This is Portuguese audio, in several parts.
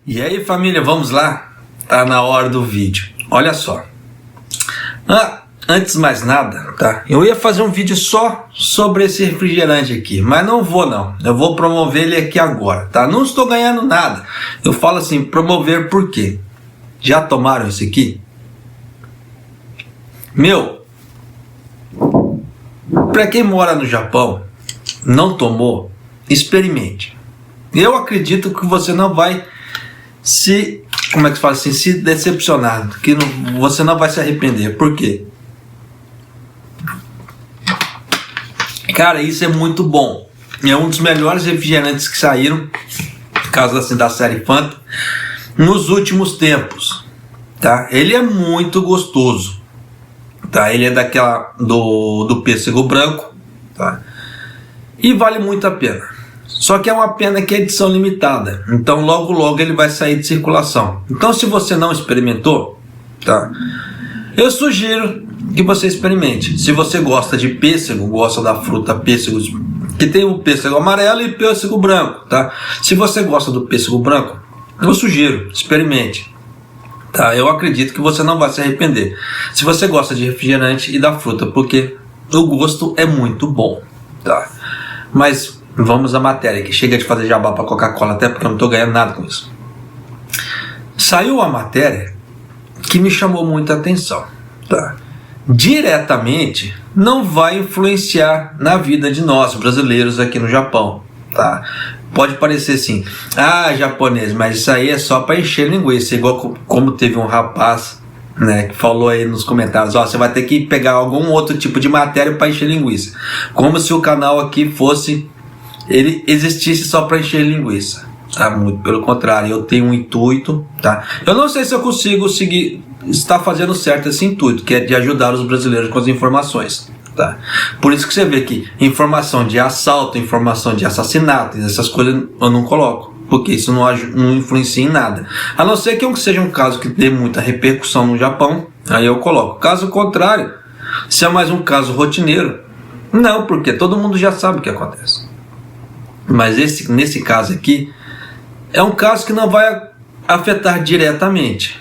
E aí, família, vamos lá? Tá na hora do vídeo. Olha só. Antes de mais nada, tá? Eu ia fazer um vídeo só sobre esse refrigerante aqui, mas não vou não. Eu vou promover ele aqui agora, tá? Não estou ganhando nada. Eu falo assim, promover por quê? Já tomaram esse aqui? Meu, para quem mora no Japão, não tomou, experimente. Eu acredito que você não vai se decepcionar, que você não vai se arrepender. Por quê? Cara, isso é muito bom. É um dos melhores refrigerantes que saíram, por causa assim, da série Fanta, nos últimos tempos, tá? Ele é muito gostoso, tá? Ele é do pêssego branco, tá? E vale muito a pena. Só que é uma pena que é edição limitada, então logo logo ele vai sair de circulação. Então, se você não experimentou, tá? Eu sugiro que você experimente. Se você gosta de pêssego, gosta da fruta pêssego, que tem o pêssego amarelo e pêssego branco, tá? Se você gosta do pêssego branco, eu sugiro, experimente, tá? Eu acredito que você não vai se arrepender. Se você gosta de refrigerante e da fruta, porque o gosto é muito bom, tá? Mas vamos à matéria, que chega de fazer jabá para Coca-Cola, até porque eu não estou ganhando nada com isso. Saiu a matéria que me chamou muita atenção, tá? Diretamente não vai influenciar na vida de nós brasileiros aqui no Japão, tá? Pode parecer assim, japonês, mas isso aí é só para encher linguiça, igual como teve um rapaz, né, que falou aí nos comentários, você vai ter que pegar algum outro tipo de matéria para encher linguiça, como se o canal aqui ele existisse só para encher linguiça, tá? Muito pelo contrário, eu tenho um intuito, tá? Eu não sei se eu consigo estar fazendo certo esse intuito, que é de ajudar os brasileiros com as informações, tá? Por isso que você vê que informação de assalto, informação de assassinato, essas coisas eu não coloco, porque isso não influencia em nada, a não ser que seja um caso que dê muita repercussão no Japão, aí eu coloco. Caso contrário, se é mais um caso rotineiro, não, porque todo mundo já sabe o que acontece. Mas nesse caso aqui é um caso que não vai afetar diretamente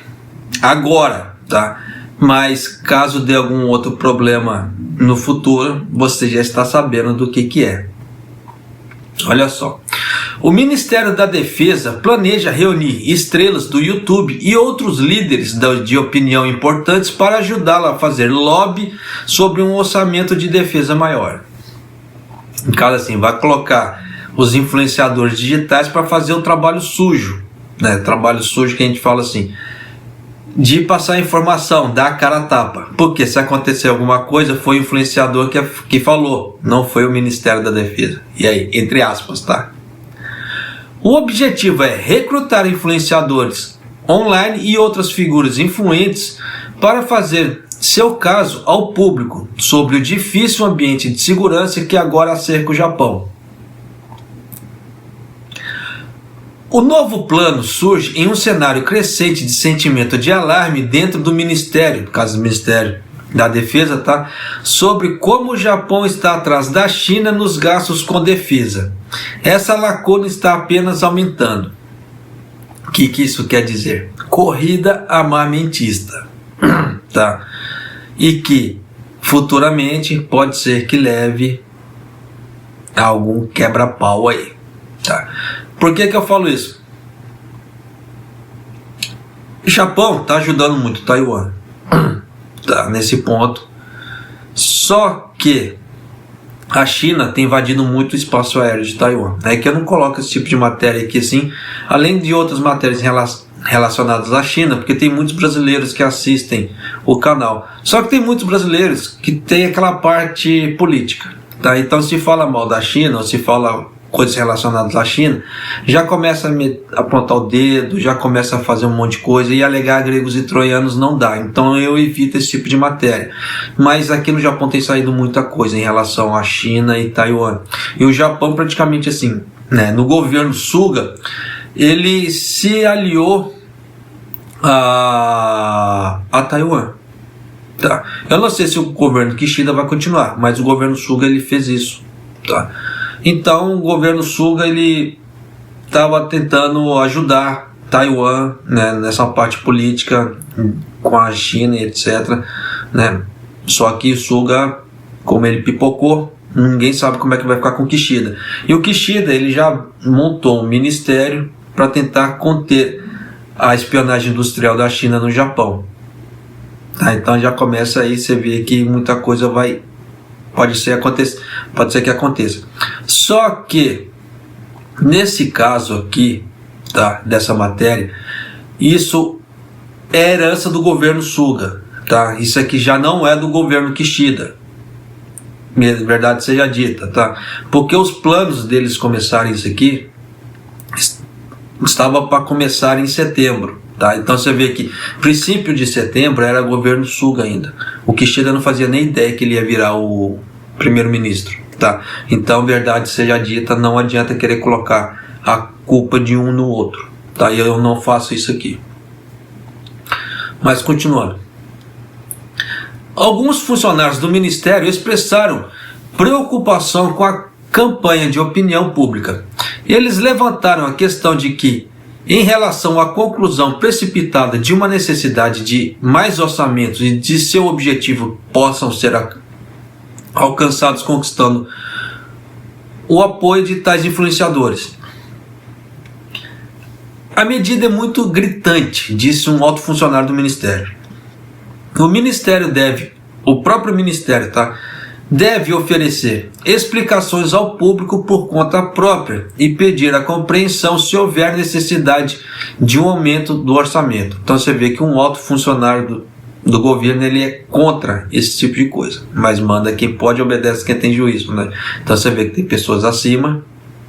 agora, tá? Mas caso dê algum outro problema no futuro, você já está sabendo do que é. Olha só. O Ministério da Defesa planeja reunir estrelas do YouTube e outros líderes de opinião importantes para ajudá-la a fazer lobby sobre um orçamento de defesa maior. No caso assim, vai colocar os influenciadores digitais para fazer o trabalho sujo, né? Trabalho sujo que a gente fala assim, de passar informação, dar a cara a tapa, porque se acontecer alguma coisa foi o influenciador que falou, não foi o Ministério da Defesa. E aí, entre aspas, tá? O objetivo é recrutar influenciadores online e outras figuras influentes para fazer seu caso ao público sobre o difícil ambiente de segurança que agora cerca o Japão. O novo plano surge em um cenário crescente de sentimento de alarme dentro do Ministério, no caso do Ministério da Defesa, tá? Sobre como o Japão está atrás da China nos gastos com defesa. Essa lacuna está apenas aumentando. O que isso quer dizer? Corrida armamentista, tá? E que futuramente pode ser que leve a algum quebra-pau aí, tá? Por que eu falo isso? O Japão está ajudando muito Taiwan, tá, nesse ponto. Só que a China tem invadido muito o espaço aéreo de Taiwan. É que eu não coloco esse tipo de matéria aqui assim, além de outras matérias relacionadas à China, porque tem muitos brasileiros que assistem o canal. Só que tem muitos brasileiros que tem aquela parte política, tá? Então, se fala mal da China ou se fala coisas relacionadas à China, já começa a apontar o dedo, já começa a fazer um monte de coisa, e alegar gregos e troianos não dá. Então eu evito esse tipo de matéria. Mas aqui no Japão tem saído muita coisa em relação à China e Taiwan. E o Japão praticamente assim, né, no governo Suga, ele se aliou a Taiwan. Tá. Eu não sei se o governo Kishida vai continuar, mas o governo Suga ele fez isso. Tá. Então o governo Suga ele estava tentando ajudar Taiwan, né, nessa parte política com a China e etc, né? Só que o Suga, como ele pipocou, ninguém sabe como é que vai ficar com o Kishida. E o Kishida, ele já montou um ministério para tentar conter a espionagem industrial da China no Japão. Tá, então já começa aí, você vê que muita coisa pode ser que aconteça. Só que nesse caso aqui, tá, dessa matéria, isso é herança do governo Suga, tá? Isso aqui já não é do governo Kishida, verdade seja dita, tá? Porque os planos deles começarem isso aqui estava para começar em setembro, tá? Então você vê que princípio de setembro era governo Suga ainda. O Kishida não fazia nem ideia que ele ia virar o primeiro-ministro, tá? Então, verdade seja dita, não adianta querer colocar a culpa de um no outro, tá? E eu não faço isso aqui. Mas continuando. Alguns funcionários do ministério expressaram preocupação com a campanha de opinião pública. Eles levantaram a questão de que, em relação à conclusão precipitada de uma necessidade de mais orçamentos e de seu objetivo possam ser alcançados conquistando o apoio de tais influenciadores. A medida é muito gritante, disse um alto funcionário do Ministério. O próprio Ministério, tá, deve oferecer explicações ao público por conta própria e pedir a compreensão se houver necessidade de um aumento do orçamento. Então você vê que um alto funcionário do governo, ele é contra esse tipo de coisa, mas manda quem pode, obedece quem tem juízo, né? Então você vê que tem pessoas acima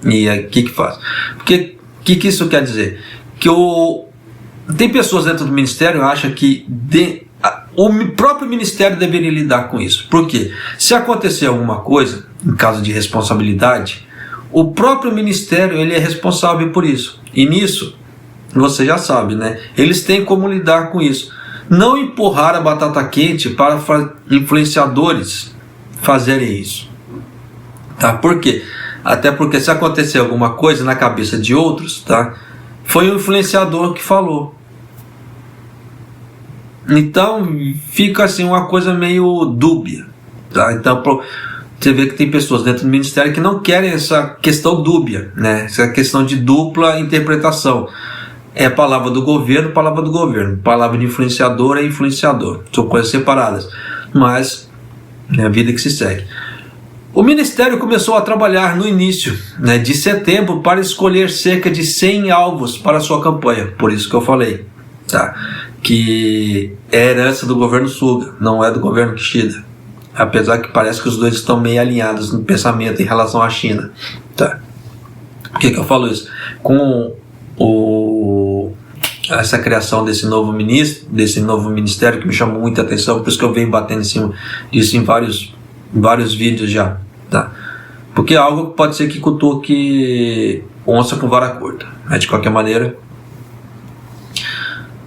e o que faz? Porque que isso quer dizer? Que tem pessoas dentro do ministério que acham que o próprio ministério deveria lidar com isso. Por quê? Se acontecer alguma coisa, em caso de responsabilidade, o próprio ministério, ele é responsável por isso. E nisso, você já sabe, né? Eles têm como lidar com isso. Não empurrar a batata quente para influenciadores fazerem isso. Tá? Por quê? Até porque se acontecer alguma coisa na cabeça de outros, tá? Foi o influenciador que falou. Então fica assim uma coisa meio dúbia, tá? Então você vê que tem pessoas dentro do ministério que não querem essa questão dúbia, né? Essa questão de dupla interpretação. É palavra do governo, palavra de influenciador é influenciador, são coisas separadas, mas é a vida que se segue. O Ministério começou a trabalhar no início, né, de setembro para escolher cerca de 100 alvos para a sua campanha, por isso que eu falei, tá? Que é herança do governo Suga, não é do governo Kishida, apesar que parece que os dois estão meio alinhados no pensamento em relação à China, tá? Por que eu falo isso? Com essa criação desse novo ministério que me chamou muita atenção, por isso que eu venho batendo em cima disso em vários vídeos já, tá? Porque é algo que pode ser que cutuque onça com vara curta, mas de qualquer maneira.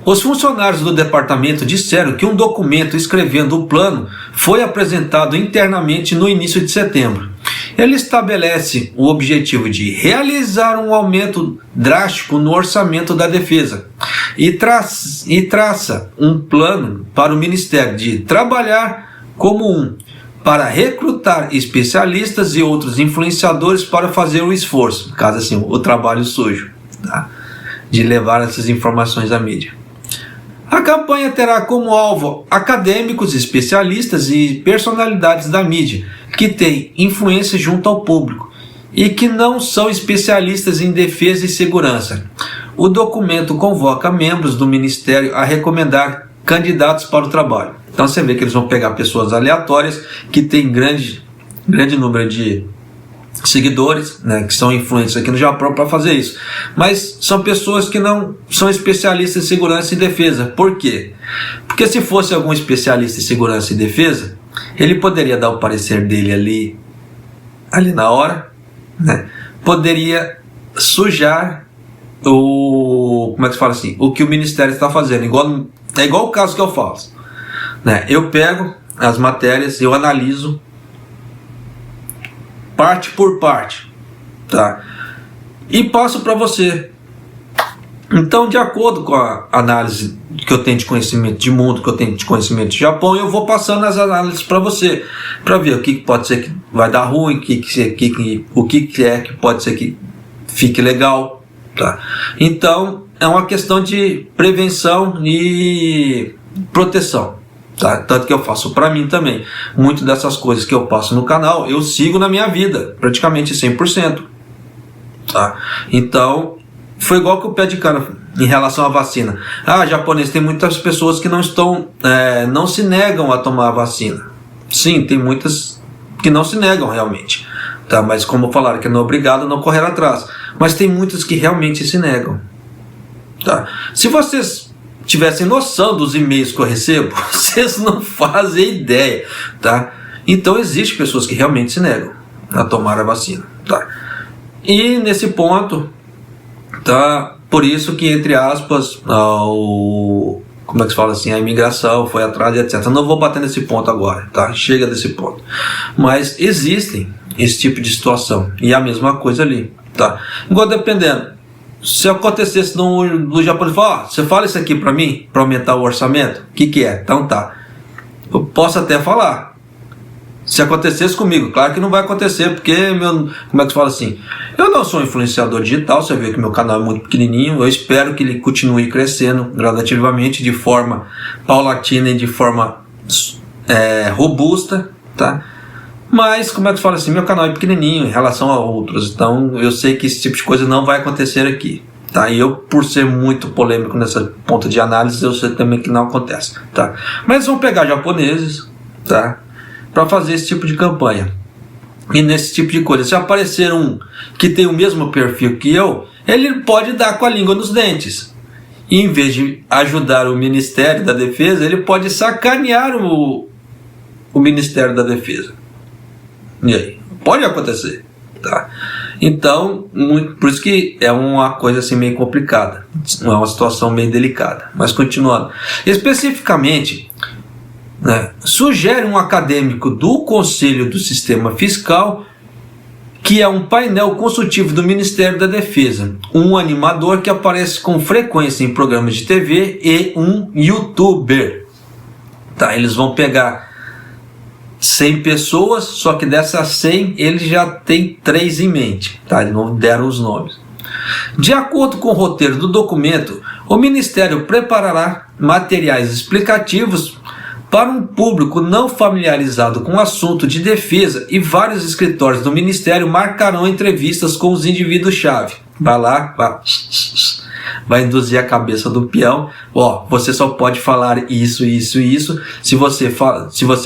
Os funcionários do departamento disseram que um documento escrevendo o plano foi apresentado internamente no início de setembro. Ele estabelece o objetivo de realizar um aumento drástico no orçamento da defesa e traça um plano para o Ministério de trabalhar como para recrutar especialistas e outros influenciadores para fazer o esforço, no caso assim, o trabalho sujo, tá? De levar essas informações à mídia. A campanha terá como alvo acadêmicos, especialistas e personalidades da mídia que têm influência junto ao público e que não são especialistas em defesa e segurança. O documento convoca membros do Ministério a recomendar candidatos para o trabalho. Então você vê que eles vão pegar pessoas aleatórias que têm grande número de seguidores, né, que são influentes aqui no Japão para fazer isso, mas são pessoas que não são especialistas em segurança e defesa. Por quê? Porque se fosse algum especialista em segurança e defesa, ele poderia dar o parecer dele ali na hora, né? Poderia sujar o que o Ministério está fazendo, é igual o caso que eu faço, né? Eu pego as matérias, eu analiso parte por parte, tá? E passo para você. Então, de acordo com a análise que eu tenho de conhecimento de mundo, que eu tenho de conhecimento de Japão, eu vou passando as análises para você, para ver o que pode ser que vai dar ruim, o que é que pode ser que fique legal, tá? Então, é uma questão de prevenção e proteção, tá? Tanto que eu faço para mim também. Muitas dessas coisas que eu passo no canal, eu sigo na minha vida, praticamente 100%, tá? Então, foi igual que o pé de cana em relação à vacina. Japonês, tem muitas pessoas que não se negam a tomar a vacina. Sim, tem muitas que não se negam realmente, tá? Mas como falaram que não é obrigado, não correr atrás. Mas tem muitas que realmente se negam, tá? Se vocês tivessem noção dos e-mails que eu recebo, vocês não fazem ideia, tá? Então existem pessoas que realmente se negam a tomar a vacina, tá? E nesse ponto, tá? Por isso que, entre aspas, como é que se fala assim, a imigração foi atrás, etc. Eu não vou bater nesse ponto agora, tá? Chega desse ponto. Mas existem esse tipo de situação. E a mesma coisa ali, tá? Igual dependendo. Se acontecesse no Japão, você fala isso aqui pra mim, pra aumentar o orçamento? O que é? Então tá. Eu posso até falar. Se acontecesse comigo, claro que não vai acontecer, porque como é que se fala assim? Eu não sou um influenciador digital, você vê que meu canal é muito pequenininho, eu espero que ele continue crescendo gradativamente, de forma paulatina e de forma robusta, tá? Mas, como é que se fala assim, meu canal é pequenininho em relação a outros, então eu sei que esse tipo de coisa não vai acontecer aqui, tá? E eu, por ser muito polêmico nessa ponto de análise, eu sei também que não acontece, tá? Mas vamos pegar japoneses, tá? Para fazer esse tipo de campanha. E nesse tipo de coisa, se aparecer um que tem o mesmo perfil que eu, ele pode dar com a língua nos dentes. E em vez de ajudar o Ministério da Defesa, ele pode sacanear o Ministério da Defesa. E aí? Pode acontecer, tá? Então, por isso que é uma coisa assim meio complicada. É uma situação meio delicada. Mas continuando. Especificamente, sugere um acadêmico do Conselho do Sistema Fiscal, que é um painel consultivo do Ministério da Defesa, um animador que aparece com frequência em programas de TV e um youtuber. Tá, eles vão pegar 100 pessoas, só que dessas 100 eles já tem 3 em mente, tá? Eles não deram os nomes. De acordo com o roteiro do documento, o Ministério preparará materiais explicativos para um público não familiarizado com o assunto de defesa, e vários escritórios do Ministério marcarão entrevistas com os indivíduos-chave. Vai induzir a cabeça do peão. Você só pode falar isso, isso e isso. Se você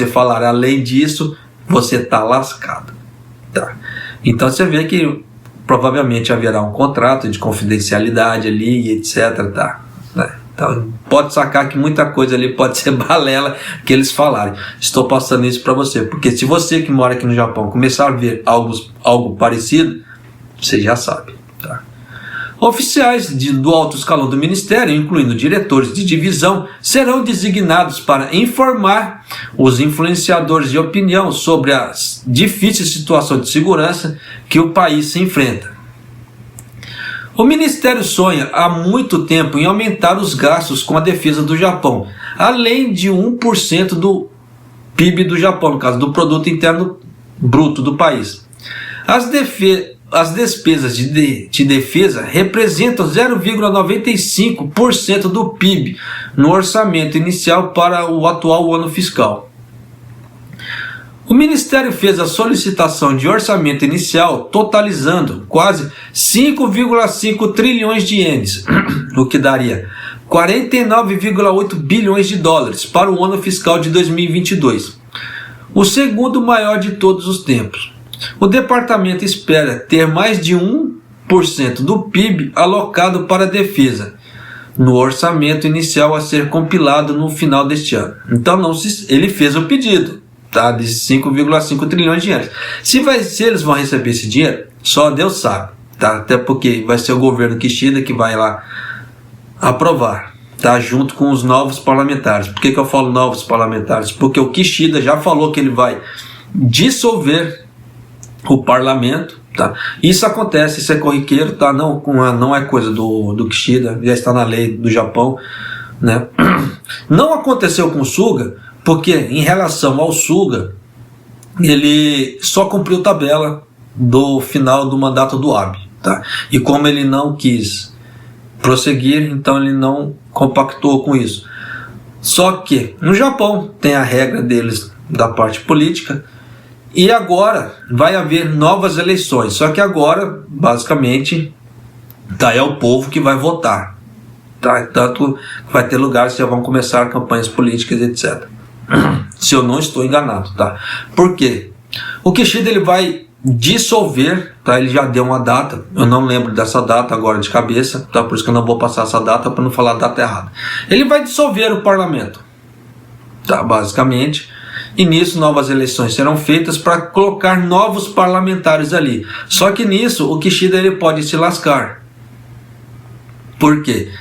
falar além disso, você tá lascado. Tá? Então você vê que provavelmente haverá um contrato de confidencialidade ali, etc. Tá? Então, pode sacar que muita coisa ali pode ser balela que eles falarem. Estou passando isso para você, porque se você que mora aqui no Japão começar a ver algo parecido, você já sabe. Tá? Oficiais do alto escalão do Ministério, incluindo diretores de divisão, serão designados para informar os influenciadores de opinião sobre a difícil situação de segurança que o país se enfrenta. O Ministério sonha há muito tempo em aumentar os gastos com a defesa do Japão, além de 1% do PIB do Japão, no caso do Produto Interno Bruto do país. As despesas de defesa representam 0,95% do PIB no orçamento inicial para o atual ano fiscal. O Ministério fez a solicitação de orçamento inicial totalizando quase 5,5 trilhões de ienes, o que daria 49,8 bilhões de dólares para o ano fiscal de 2022, o segundo maior de todos os tempos. O departamento espera ter mais de 1% do PIB alocado para a defesa no orçamento inicial a ser compilado no final deste ano. Então ele fez o pedido, tá, de 5,5 trilhões de ienes. Se eles vão receber esse dinheiro, só Deus sabe, tá? Até porque vai ser o governo Kishida que vai lá aprovar, tá? Junto com os novos parlamentares. Por que eu falo novos parlamentares? Porque o Kishida já falou que ele vai dissolver o parlamento, Tá? Isso acontece, isso é corriqueiro, tá? Não é coisa do Kishida, já está na lei do Japão, né? Não aconteceu com o Suga, porque em relação ao Suga, ele só cumpriu tabela do final do mandato do Abe, tá? E como ele não quis prosseguir, então ele não compactou com isso. Só que no Japão tem a regra deles da parte política, e agora vai haver novas eleições. Só que agora, basicamente, tá, é o povo que vai votar. Tá? Tanto vai ter lugares que já vão começar campanhas políticas, etc. Se eu não estou enganado. Tá? Por quê? O Kishida ele vai dissolver, tá? Ele já deu uma data, eu não lembro dessa data agora de cabeça, tá? Por isso que eu não vou passar essa data para não falar a data errada. Ele vai dissolver o parlamento, tá? Basicamente. E nisso novas eleições serão feitas para colocar novos parlamentares ali. Só que nisso o Kishida ele pode se lascar. Por quê?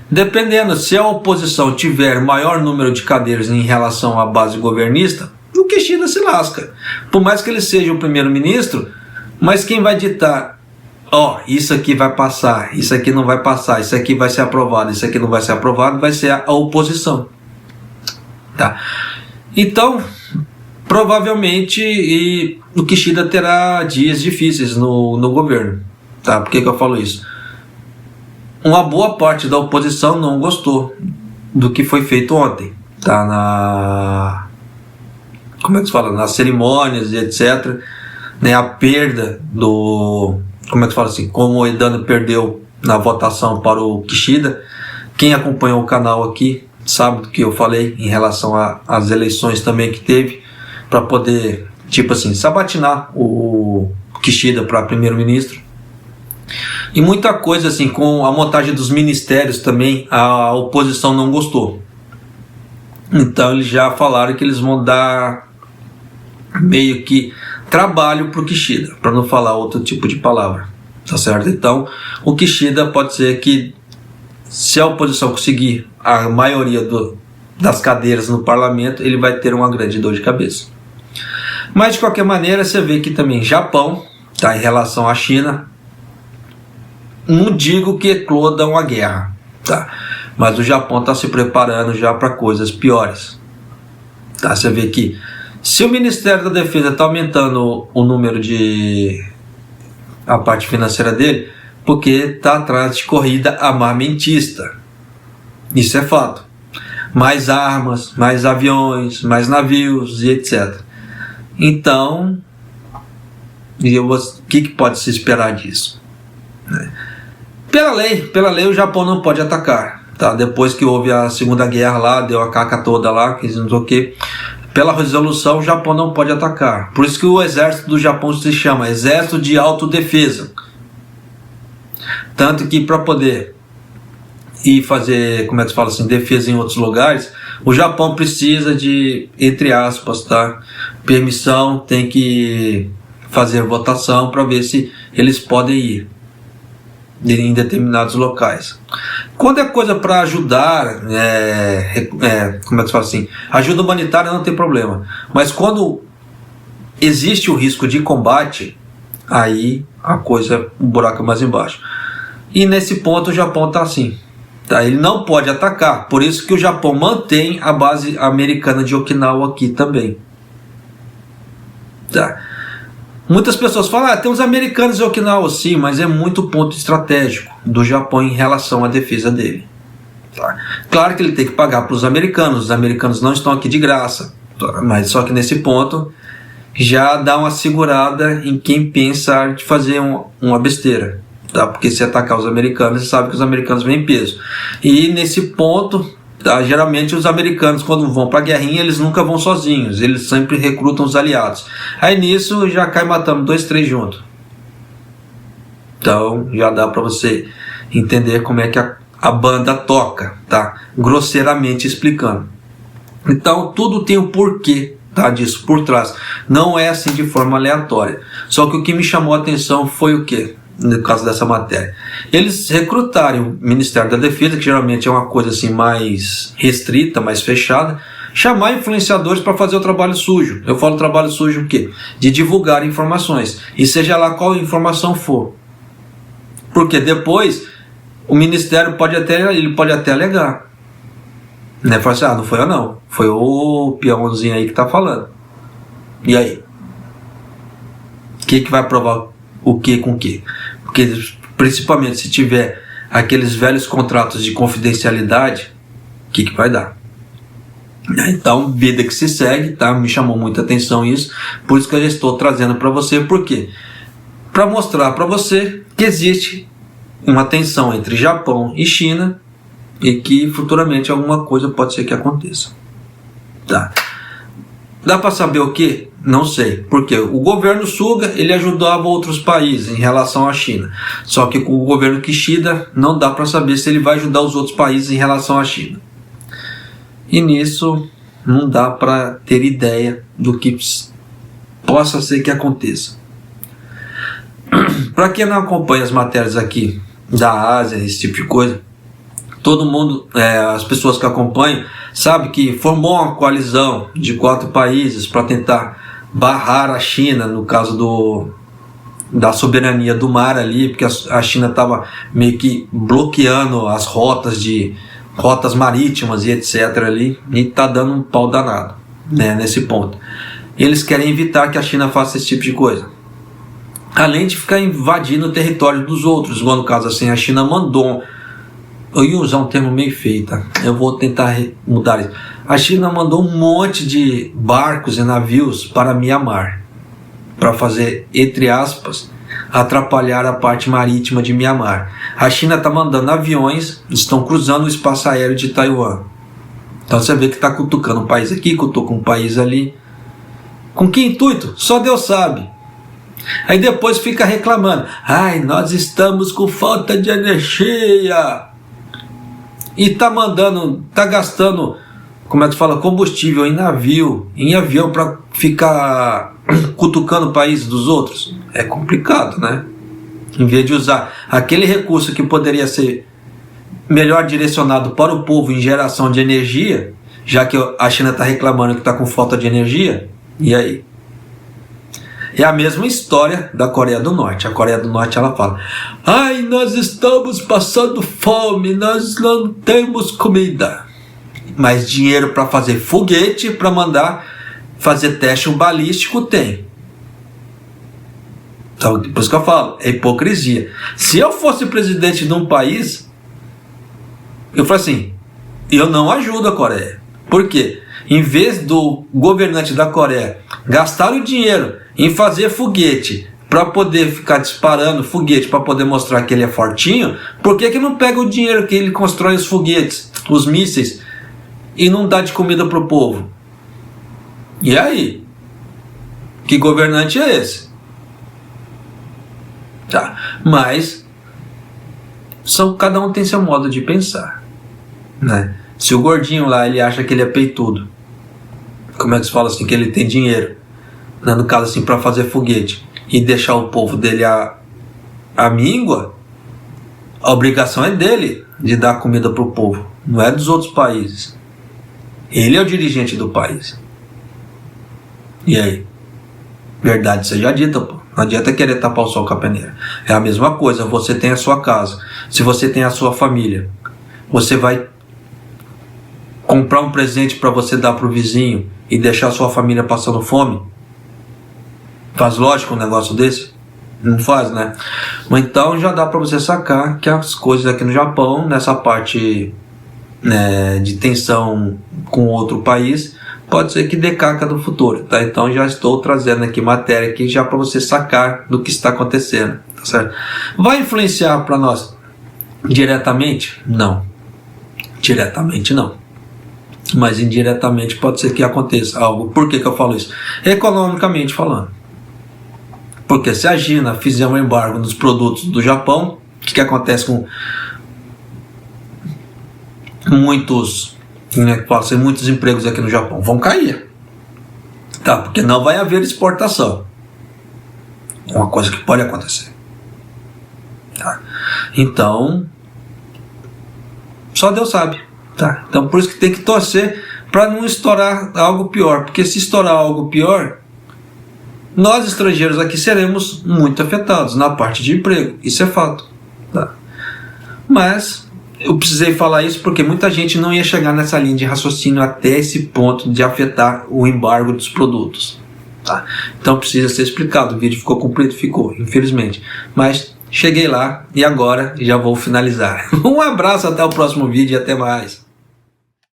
Dependendo, se a oposição tiver maior número de cadeiras em relação à base governista, o Kishida se lasca. Por mais que ele seja o primeiro-ministro, mas quem vai ditar, isso aqui vai passar, isso aqui não vai passar, isso aqui vai ser aprovado, isso aqui não vai ser aprovado, vai ser a oposição. Tá? Então, provavelmente o Kishida terá dias difíceis no governo. Tá? Por que eu falo isso? Uma boa parte da oposição não gostou do que foi feito ontem. Tá? Como é que se fala? Nas cerimônias e etc. Né? A perda do... Como é que se fala assim? Como o Edano perdeu na votação para o Kishida. Quem acompanhou o canal aqui sabe do que eu falei em relação às eleições também que teve, para poder, tipo assim, sabatinar o Kishida para primeiro-ministro. E muita coisa assim, com a montagem dos ministérios também, a oposição não gostou. Então eles já falaram que eles vão dar meio que trabalho para o Kishida, para não falar outro tipo de palavra, tá certo? Então o Kishida pode ser que, se a oposição conseguir a maioria das cadeiras no parlamento, ele vai ter uma grande dor de cabeça. Mas de qualquer maneira, você vê que também Japão, tá, em relação à China, não digo que ecloda uma guerra, tá? Mas o Japão está se preparando já para coisas piores. Tá? Você vê que se o Ministério da Defesa está aumentando o número a parte financeira dele, porque está atrás de corrida armamentista. Isso é fato. Mais armas, mais aviões, mais navios e etc. Então, o que pode se esperar disso? Pela lei o Japão não pode atacar. Tá? Depois que houve a Segunda Guerra lá, deu a caca toda lá, que não sei o que. Pela resolução, o Japão não pode atacar. Por isso que o exército do Japão se chama Exército de Autodefesa. Tanto que para poder ir fazer, como é que se fala assim, defesa em outros lugares, o Japão precisa de, entre aspas, tá, permissão, tem que fazer votação para ver se eles podem ir em determinados locais. Quando é coisa para ajudar, como é que se fala assim, ajuda humanitária não tem problema, mas quando existe o risco de combate, aí a coisa, o buraco é mais embaixo. E nesse ponto o Japão está assim, tá? Ele não pode atacar, por isso que o Japão mantém a base americana de Okinawa aqui também, tá? Muitas pessoas falam, tem uns americanos em Okinawa, sim, mas é muito ponto estratégico do Japão em relação à defesa dele, tá? Claro que ele tem que pagar para os americanos não estão aqui de graça, tá? Mas só que nesse ponto já dá uma segurada em quem pensa de fazer uma besteira, tá? Porque se atacar os americanos, você sabe que os americanos vêm em peso. E nesse ponto, tá, geralmente os americanos, quando vão para a guerrinha, eles nunca vão sozinhos, eles sempre recrutam os aliados. Aí nisso já cai matando 2, 3 juntos. Então já dá para você entender como é que a banda toca, tá? Grosseiramente explicando. Então tudo tem um porquê, tá, disso por trás. Não é assim de forma aleatória. Só que o que me chamou a atenção foi o quê? No caso dessa matéria, eles recrutarem o Ministério da Defesa, que geralmente é uma coisa assim mais restrita, mais fechada, chamar influenciadores para fazer o trabalho sujo. Eu falo trabalho sujo o quê? De divulgar informações, e seja lá qual informação for. Porque depois o ministério pode até alegar, né? Fala assim, não foi eu não, foi o peãozinho aí que está falando. E aí? O que vai provar o que com o que? Porque principalmente se tiver aqueles velhos contratos de confidencialidade, o que vai dar? Então, vida que se segue, tá? Me chamou muita atenção isso, por isso que eu já estou trazendo para você. Por quê? Para mostrar para você que existe uma tensão entre Japão e China e que futuramente alguma coisa pode ser que aconteça. Tá? Dá para saber o que? Não sei. Porque o governo Suga, ele ajudava outros países em relação à China. Só que com o governo Kishida não dá para saber se ele vai ajudar os outros países em relação à China. E nisso não dá para ter ideia do que possa ser que aconteça. Para quem não acompanha as matérias aqui da Ásia, esse tipo de coisa, todo mundo, as pessoas que acompanham, sabe que formou uma coalizão de 4 países para tentar barrar a China, no caso da soberania do mar ali, porque a China estava meio que bloqueando as rotas marítimas e etc. ali, e está dando um pau danado, né, nesse ponto. Eles querem evitar que a China faça esse tipo de coisa, além de ficar invadindo o território dos outros, igual no caso assim, a China mandou, eu ia usar um termo meio feio, tá? Eu vou tentar mudar isso. A China mandou um monte de barcos e navios para Mianmar, para fazer, entre aspas, atrapalhar a parte marítima de Mianmar. A China está mandando aviões, estão cruzando o espaço aéreo de Taiwan. Então você vê que está cutucando um país aqui, cutuca um país ali. Com que intuito? Só Deus sabe. Aí depois fica reclamando, nós estamos com falta de energia. E tá gastando, como é que fala, combustível em avião para ficar cutucando o país dos outros. É complicado, né? Em vez de usar aquele recurso que poderia ser melhor direcionado para o povo em geração de energia, já que a China está reclamando que está com falta de energia, e aí? É a mesma história da Coreia do Norte. A Coreia do Norte, ela fala, nós estamos passando fome, nós não temos comida. Mas dinheiro para fazer foguete, para mandar fazer teste balístico, tem. Então, por isso que eu falo, é hipocrisia. Se eu fosse presidente de um país, eu falo assim, eu não ajudo a Coreia. Por quê? Em vez do governante da Coreia gastar o dinheiro em fazer foguete para poder ficar disparando foguete para poder mostrar que ele é fortinho, por que não pega o dinheiro que ele constrói os foguetes, os mísseis, e não dá de comida para o povo? E aí? Que governante é esse? Tá. Mas cada um tem seu modo de pensar, né? Se o gordinho lá, ele acha que ele é peitudo, como é que se fala assim, que ele tem dinheiro, né, no caso assim, para fazer foguete, e deixar o povo dele à míngua, a obrigação é dele de dar comida para o povo, não é dos outros países. Ele é o dirigente do país. E aí? Verdade seja dita, pô. Não adianta querer tapar o sol com a peneira. É a mesma coisa, você tem a sua casa, se você tem a sua família, você vai comprar um presente para você dar para o vizinho e deixar a sua família passando fome? Faz lógico um negócio desse? Não faz, né? Mas então já dá para você sacar que as coisas aqui no Japão, nessa parte, né, de tensão com outro país, pode ser que decaca no futuro, tá? Então já estou trazendo aqui matéria aqui já para você sacar do que está acontecendo, tá certo? Vai influenciar para nós diretamente? Não. Diretamente não. Mas indiretamente pode ser que aconteça algo. Por que eu falo isso? Economicamente falando. Porque se a China fizer um embargo nos produtos do Japão, o que acontece com muitos empregos aqui no Japão? Vão cair. Tá? Porque não vai haver exportação. É uma coisa que pode acontecer. Tá? Então, só Deus sabe. Tá? Então por isso que tem que torcer para não estourar algo pior, porque se estourar algo pior, nós estrangeiros aqui seremos muito afetados na parte de emprego, isso é fato, tá? Mas eu precisei falar isso porque muita gente não ia chegar nessa linha de raciocínio até esse ponto de afetar o embargo dos produtos, tá? Então precisa ser explicado. O vídeo ficou comprido? Ficou, infelizmente, mas cheguei lá e agora já vou finalizar. Um abraço, até o próximo vídeo e até mais.